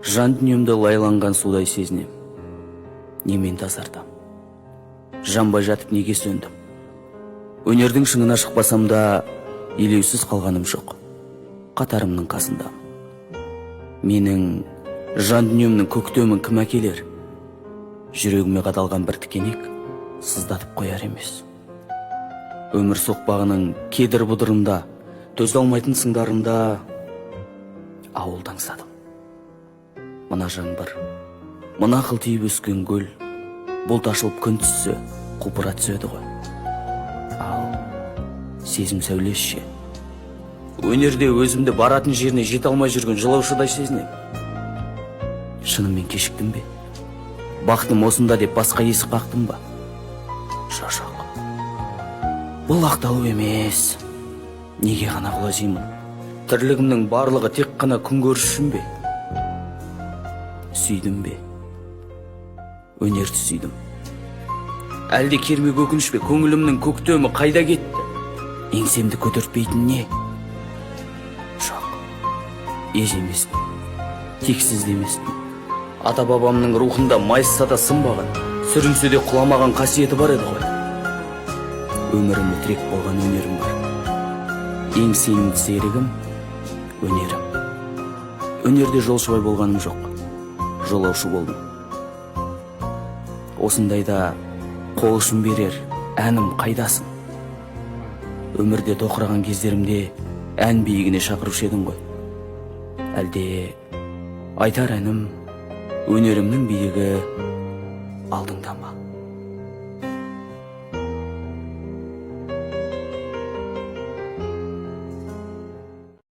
Жан дүниемді лайланған судай сезінем. Немен тазартам? Жанбай жатып неге сөндім? Өнердің шыңына шықпасам да, елеусіз қалғаным жоқ. Қатарымның қасындамын. Менің жан дүниемнің көктемін кім әкелер? Жүрегіме қадалған бір тікенек сыздатып қояр емес. Өмір соқпағының кедір бұдырында, төзе алмайтын сыңдарында ауылды аңсадым. Мына жаңбыр, мына қылтиып өскен гүл, бұлт ашылып күн түссе, құлпыра түседі ғой. Ал сезім сәулесі ше. Өнерде өзімді баратын жеріне жете алмай жүрген жылаушыдай сезінем. Шынымен кешіктім бе? Бақтым осында деп басқа есік қақтым ба? Жоқ. Бұл ақталу емес. Неге ғана құлазимын? Тірлігімнің барлығы тек қана күн көріс үшін бе? Сүйдім бе? Өнерді сүйдім. Әлде кермек өкініш пе? Көңілімнің көктемі қайда кетті? Еңсемді көтертпейтін не? Жоқ. Ез емеспін. Тексіз емеспін. Ата-бабамның рухында майысса да сынбаған, сүрінсе де құламаған қасиеті бар еді ғой. Өмірімде тірек болған өнерім бар. Ең сенімді серігім өнерім. Өнерде жолшыбай болғаным жоқ. Жолаушы болдым. Осындайда қол ұшын берер әнім қайдасың? Өмірде тоқыраған кездерімде ән биігіне шақырушы едің ғой. Әлде айтар әнім өнерімнің биігі алдыңда ма?